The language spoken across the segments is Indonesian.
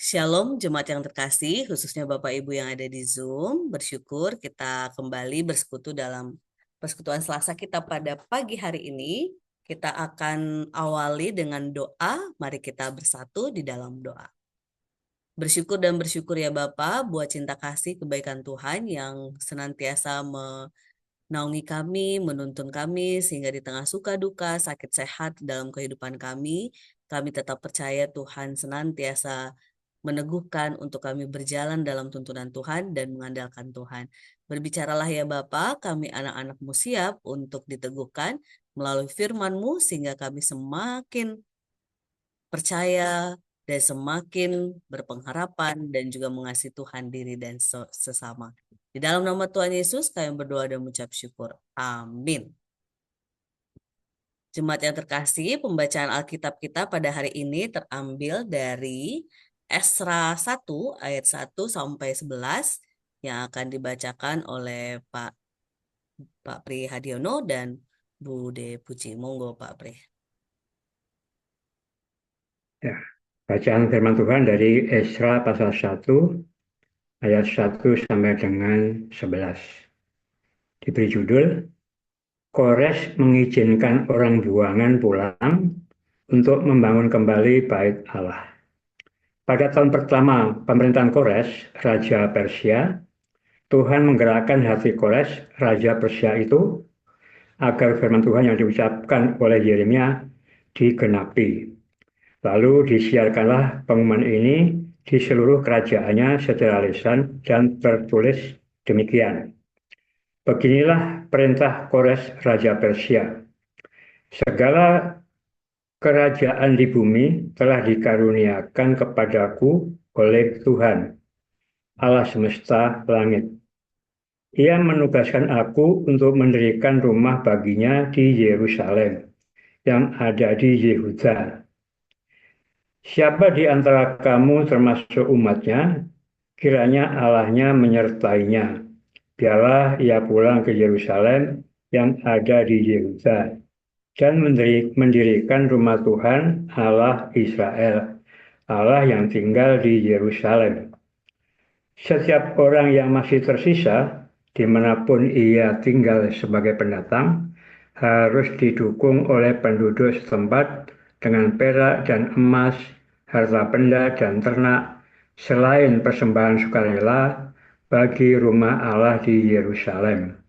Shalom jemaat yang terkasih, khususnya Bapak Ibu yang ada di Zoom. Bersyukur kita kembali bersekutu dalam persekutuan Selasa kita pada pagi hari ini. Kita akan awali dengan doa. Mari kita bersatu di dalam doa. Bersyukur dan bersyukur ya Bapak buat cinta kasih kebaikan Tuhan yang senantiasa menaungi kami, menuntun kami, sehingga di tengah suka duka, sakit sehat dalam kehidupan kami tetap percaya Tuhan senantiasa meneguhkan untuk kami berjalan dalam tuntunan Tuhan dan mengandalkan Tuhan. Berbicaralah ya Bapa, kami anak-anak-Mu siap untuk diteguhkan melalui firman-Mu sehingga kami semakin percaya dan semakin berpengharapan dan juga mengasihi Tuhan diri dan sesama. Di dalam nama Tuhan Yesus kami berdoa dan mengucap syukur. Amin. Jemaat yang terkasih, pembacaan Alkitab kita pada hari ini terambil dari Esra 1 ayat 1 sampai 11 yang akan dibacakan oleh Pak Pri Hadiono dan Bu De Puji. Monggo Pak Pri. Ya, bacaan firman Tuhan dari Esra pasal 1 ayat 1 sampai dengan 11. Diberi judul, Kores mengizinkan orang buangan pulang untuk membangun kembali bait Allah. Pada tahun pertama pemerintahan Kores, Raja Persia, Tuhan menggerakkan hati Kores, Raja Persia itu, agar firman Tuhan yang diucapkan oleh Yeremia digenapi. Lalu disiarkanlah pengumuman ini di seluruh kerajaannya secara lisan dan tertulis demikian. Beginilah perintah Kores Raja Persia. Segala kerajaan di bumi telah dikaruniakan kepadaku oleh Tuhan, Allah semesta langit. Ia menugaskan aku untuk mendirikan rumah baginya di Yerusalem, yang ada di Yehuda. Siapa di antara kamu termasuk umatnya, kiranya Allahnya menyertainya. Biarlah ia pulang ke Yerusalem yang ada di Yehuda dan mendirikan rumah Tuhan Allah Israel, Allah yang tinggal di Yerusalem. Setiap orang yang masih tersisa, dimanapun ia tinggal sebagai pendatang, harus didukung oleh penduduk setempat dengan perak dan emas, harta benda dan ternak, selain persembahan sukarela bagi rumah Allah di Yerusalem.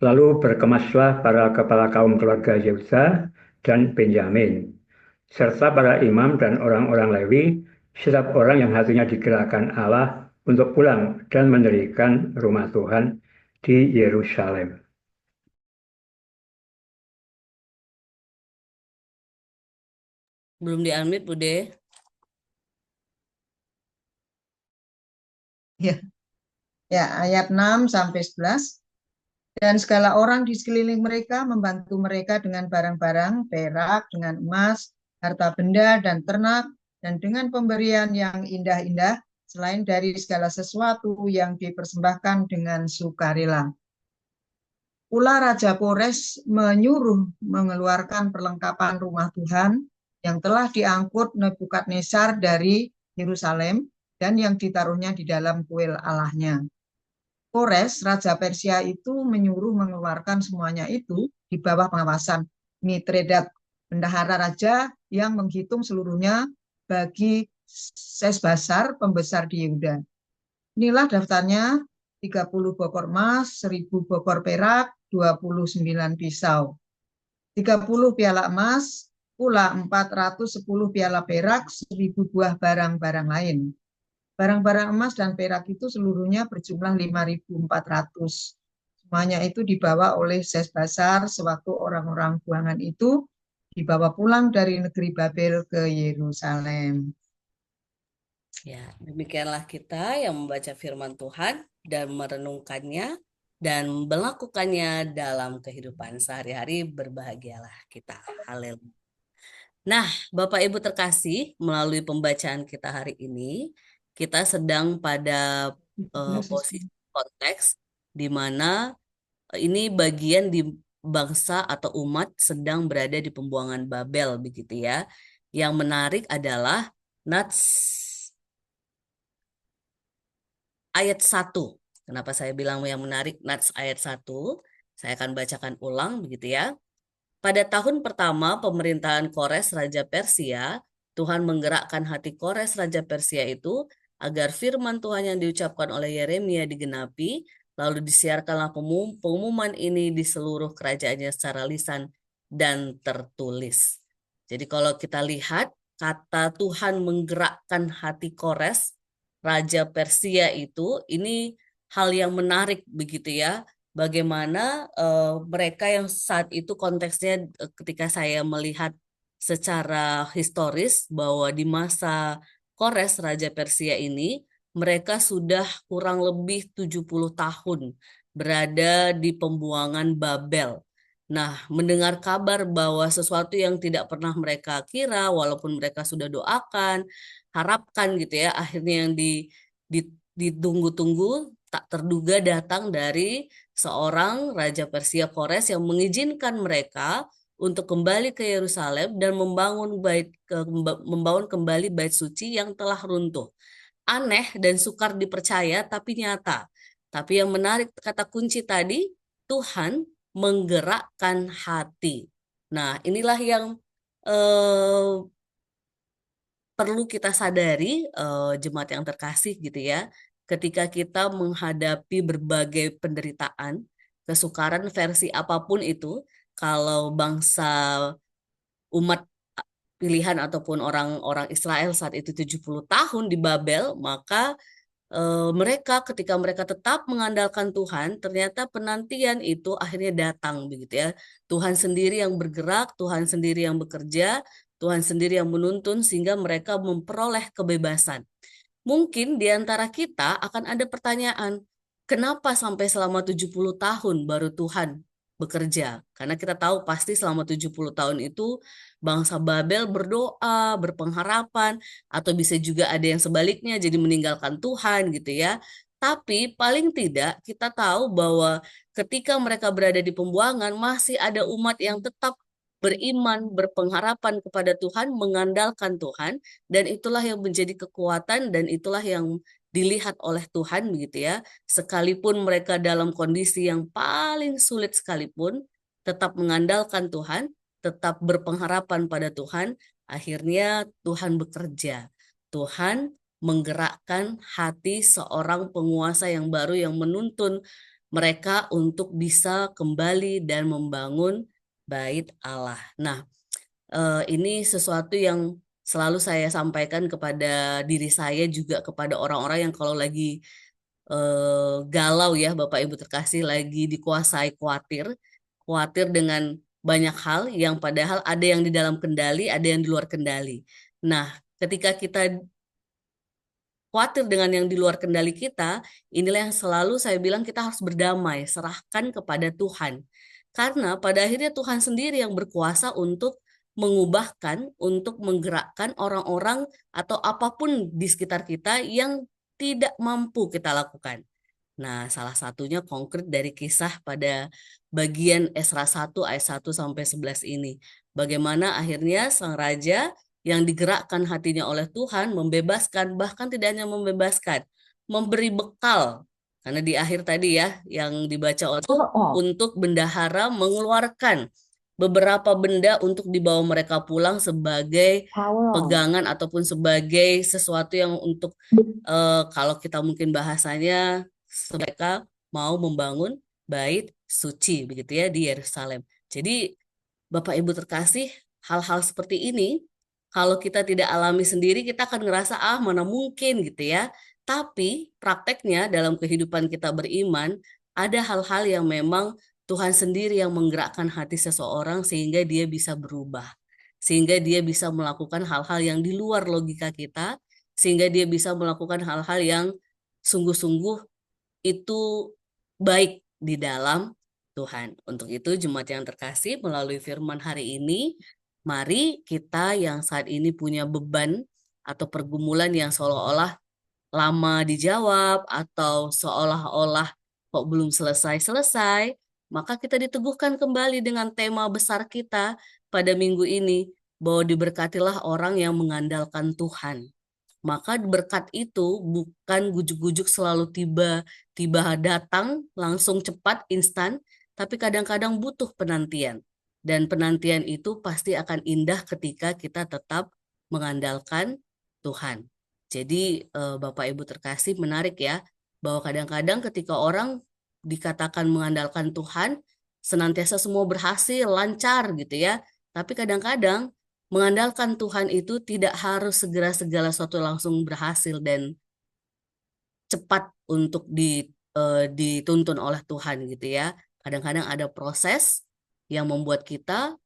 Lalu berkemaslah para kepala kaum keluarga Yehuda dan Benyamin, serta para imam dan orang-orang Lewi, setiap orang yang hatinya digerakkan Allah untuk pulang dan mendirikan rumah Tuhan di Yerusalem. Belum di-unmute Bu De. Ya, ayat 6 sampai 11. Dan segala orang di sekeliling mereka membantu mereka dengan barang-barang, perak, dengan emas, harta benda, dan ternak, dan dengan pemberian yang indah-indah, selain dari segala sesuatu yang dipersembahkan dengan sukarela. Pula Raja Kores menyuruh mengeluarkan perlengkapan rumah Tuhan yang telah diangkut Nebukadnezar dari Yerusalem dan yang ditaruhnya di dalam kuil Allahnya. Kores, Raja Persia itu menyuruh mengeluarkan semuanya itu di bawah pengawasan Mitredat, bendahara raja yang menghitung seluruhnya bagi Sesbasar, pembesar di Yehuda. Inilah daftarnya: 30 bokor emas, 1000 bokor perak, 29 pisau, 30 piala emas, pula 410 piala perak, 1000 buah barang-barang lain. Barang-barang emas dan perak itu seluruhnya berjumlah 5.400. Semuanya itu dibawa oleh Sesbasar sewaktu orang-orang buangan itu dibawa pulang dari negeri Babel ke Yerusalem. Ya, demikianlah kita yang membaca firman Tuhan dan merenungkannya dan melakukannya dalam kehidupan sehari-hari. Berbahagialah kita. Haleluya. Nah, Bapak Ibu terkasih, melalui pembacaan kita hari ini, kita sedang pada posisi konteks di mana ini bagian di bangsa atau umat sedang berada di pembuangan Babel begitu ya. Yang menarik adalah Nats ayat 1. Kenapa saya bilang yang menarik Nats ayat 1? Saya akan bacakan ulang begitu ya. Pada tahun pertama pemerintahan Kores Raja Persia, Tuhan menggerakkan hati Kores Raja Persia itu agar firman Tuhan yang diucapkan oleh Yeremia digenapi, lalu disiarkanlah pengumuman ini di seluruh kerajaannya secara lisan dan tertulis. Jadi kalau kita lihat kata Tuhan menggerakkan hati Kores Raja Persia itu, ini hal yang menarik begitu ya. Bagaimana mereka yang saat itu konteksnya ketika saya melihat secara historis bahwa di masa Kores Raja Persia ini mereka sudah kurang lebih 70 tahun berada di pembuangan Babel. Nah, mendengar kabar bahwa sesuatu yang tidak pernah mereka kira, walaupun mereka sudah doakan, harapkan gitu ya, akhirnya yang ditunggu-tunggu tak terduga datang dari seorang Raja Persia Kores yang mengizinkan mereka untuk kembali ke Yerusalem dan membangun kembali bait suci yang telah runtuh. Aneh dan sukar dipercaya tapi nyata. Tapi yang menarik kata kunci tadi, Tuhan menggerakkan hati. Nah, inilah yang eh, perlu kita sadari, jemaat yang terkasih gitu ya, ketika kita menghadapi berbagai penderitaan, kesukaran versi apapun itu, kalau bangsa umat pilihan ataupun orang-orang Israel saat itu 70 tahun di Babel, maka mereka ketika mereka tetap mengandalkan Tuhan, ternyata penantian itu akhirnya datang begitu ya. Tuhan sendiri yang bergerak, Tuhan sendiri yang bekerja, Tuhan sendiri yang menuntun sehingga mereka memperoleh kebebasan. Mungkin di antara kita akan ada pertanyaan, kenapa sampai selama 70 tahun baru Tuhan bekerja? Karena kita tahu pasti selama 70 tahun itu bangsa Babel berdoa, berpengharapan, atau bisa juga ada yang sebaliknya jadi meninggalkan Tuhan gitu ya. Tapi paling tidak kita tahu bahwa ketika mereka berada di pembuangan masih ada umat yang tetap beriman, berpengharapan kepada Tuhan, mengandalkan Tuhan, dan itulah yang menjadi kekuatan dan itulah yang dilihat oleh Tuhan begitu ya. Sekalipun mereka dalam kondisi yang paling sulit sekalipun, tetap mengandalkan Tuhan, tetap berpengharapan pada Tuhan, akhirnya Tuhan bekerja. Tuhan menggerakkan hati seorang penguasa yang baru yang menuntun mereka untuk bisa kembali dan membangun bait Allah. Nah, ini sesuatu yang selalu saya sampaikan kepada diri saya juga kepada orang-orang yang kalau lagi galau ya Bapak Ibu terkasih, lagi dikuasai khawatir dengan banyak hal yang padahal ada yang di dalam kendali, ada yang di luar kendali. Nah, ketika kita khawatir dengan yang di luar kendali kita, inilah yang selalu saya bilang kita harus berdamai, serahkan kepada Tuhan. Karena pada akhirnya Tuhan sendiri yang berkuasa untuk mengubahkan, untuk menggerakkan orang-orang atau apapun di sekitar kita yang tidak mampu kita lakukan. Nah, salah satunya konkret dari kisah pada bagian Esra 1 ayat 1 sampai 11 ini. Bagaimana akhirnya sang raja yang digerakkan hatinya oleh Tuhan membebaskan, bahkan tidak hanya membebaskan, memberi bekal. Karena di akhir tadi ya yang dibaca untuk bendahara mengeluarkan beberapa benda untuk dibawa mereka pulang sebagai pegangan ataupun sebagai sesuatu yang untuk kalau kita mungkin bahasanya mereka mau membangun bait suci begitu ya di Yerusalem. Jadi Bapak Ibu terkasih, hal-hal seperti ini kalau kita tidak alami sendiri kita akan ngerasa mana mungkin gitu ya. Tapi prakteknya dalam kehidupan kita beriman ada hal-hal yang memang Tuhan sendiri yang menggerakkan hati seseorang sehingga dia bisa berubah. Sehingga dia bisa melakukan hal-hal yang di luar logika kita, sehingga dia bisa melakukan hal-hal yang sungguh-sungguh itu baik di dalam Tuhan. Untuk itu jemaat yang terkasih melalui firman hari ini, mari kita yang saat ini punya beban atau pergumulan yang seolah-olah lama dijawab atau seolah-olah kok belum selesai-selesai, maka kita diteguhkan kembali dengan tema besar kita pada minggu ini, bahwa diberkatilah orang yang mengandalkan Tuhan. maka berkat itu bukan gujuk-gujuk selalu tiba-tiba datang langsung cepat instan, tapi kadang-kadang butuh penantian. Dan penantian itu pasti akan indah ketika kita tetap mengandalkan Tuhan. Jadi Bapak Ibu terkasih, menarik ya, bahwa kadang-kadang ketika orang dikatakan mengandalkan Tuhan, senantiasa semua berhasil, lancar gitu ya. Tapi kadang-kadang mengandalkan Tuhan itu tidak harus segala sesuatu langsung berhasil dan cepat untuk dituntun oleh Tuhan gitu ya. Kadang-kadang ada proses yang membuat kita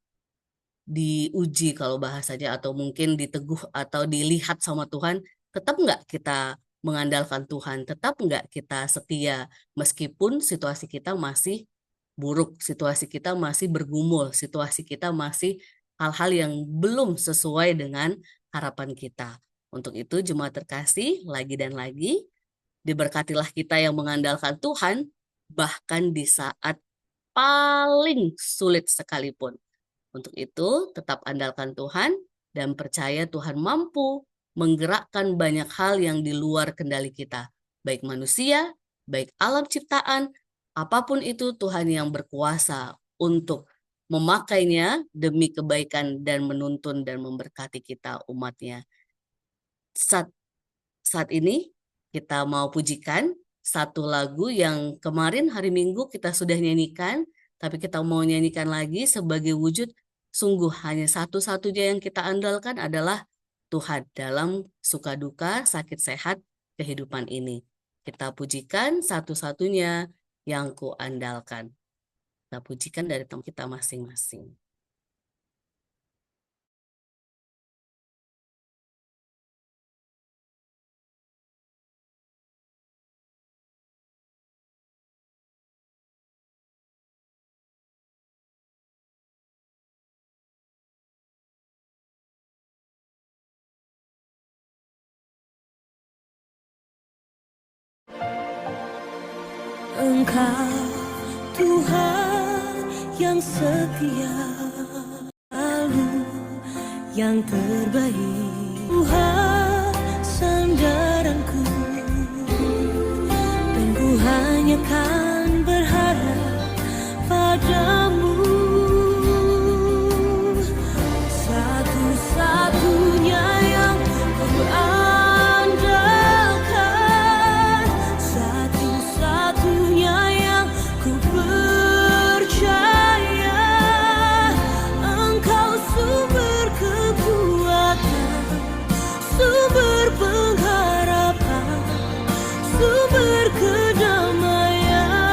diuji kalau bahasanya, atau mungkin diteguh atau dilihat sama Tuhan, tetap nggak kita mengandalkan Tuhan, tetap nggak kita setia meskipun situasi kita masih buruk, situasi kita masih bergumul, situasi kita masih hal-hal yang belum sesuai dengan harapan kita. Untuk itu jemaat terkasih, lagi dan lagi, diberkatilah kita yang mengandalkan Tuhan, bahkan di saat paling sulit sekalipun. Untuk itu, tetap andalkan Tuhan dan percaya Tuhan mampu menggerakkan banyak hal yang di luar kendali kita. Baik manusia, baik alam ciptaan, apapun itu Tuhan yang berkuasa untuk memakainya demi kebaikan dan menuntun dan memberkati kita umatnya. Saat ini kita mau pujikan satu lagu yang kemarin hari Minggu kita sudah nyanyikan, tapi kita mau nyanyikan lagi sebagai wujud sungguh hanya satu-satunya yang kita andalkan adalah Tuhan dalam suka duka, sakit sehat, kehidupan ini. Kita pujikan satu-satunya yang ku andalkan. Kita pujikan dari tempat kita masing-masing. Engkau Tuhan yang setia, selalu yang terbaik. Tuhan sandaranku, dan ku hanya kan berharap padamu. Satu-satunya yang ku andalkan, satu-satunya yang ku percaya. Engkau sumber kekuatan, sumber pengharapan, sumber kedamaian.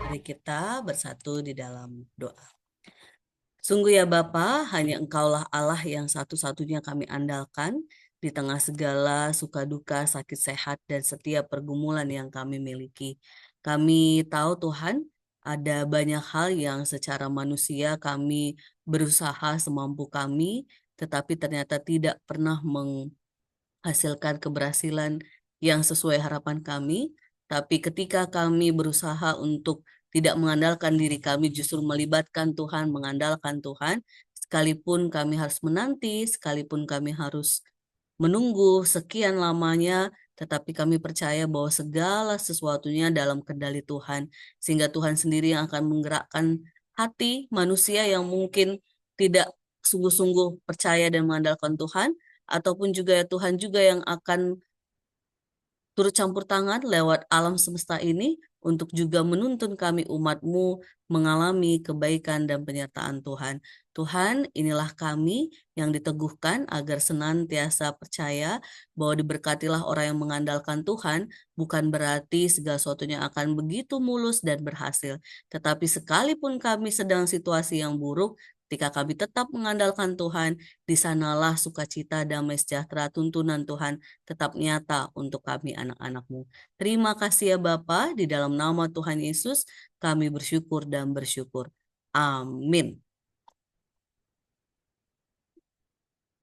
Mari kita bersatu di dalam doa. Sungguh ya Bapa, hanya Engkaulah Allah yang satu-satunya kami andalkan di tengah segala suka duka, sakit sehat, dan setiap pergumulan yang kami miliki. Kami tahu Tuhan, ada banyak hal yang secara manusia kami berusaha semampu kami, tetapi ternyata tidak pernah menghasilkan keberhasilan yang sesuai harapan kami. Tapi ketika kami berusaha untuk tidak mengandalkan diri kami, justru melibatkan Tuhan, mengandalkan Tuhan, sekalipun kami harus menanti, sekalipun kami harus menunggu sekian lamanya, tetapi kami percaya bahwa segala sesuatunya dalam kendali Tuhan, sehingga Tuhan sendiri yang akan menggerakkan hati manusia yang mungkin tidak sungguh-sungguh percaya dan mengandalkan Tuhan, ataupun juga Tuhan juga yang akan turut campur tangan lewat alam semesta ini untuk juga menuntun kami umat-Mu mengalami kebaikan dan penyertaan Tuhan. Tuhan, inilah kami yang diteguhkan agar senantiasa percaya bahwa diberkatilah orang yang mengandalkan Tuhan, bukan berarti segala sesuatunya akan begitu mulus dan berhasil. Tetapi sekalipun kami sedang situasi yang buruk, ketika kami tetap mengandalkan Tuhan, di sanalah sukacita, damai sejahtera, tuntunan Tuhan tetap nyata untuk kami anak-anak-Mu. Terima kasih ya Bapa, di dalam nama Tuhan Yesus kami bersyukur dan bersyukur. Amin.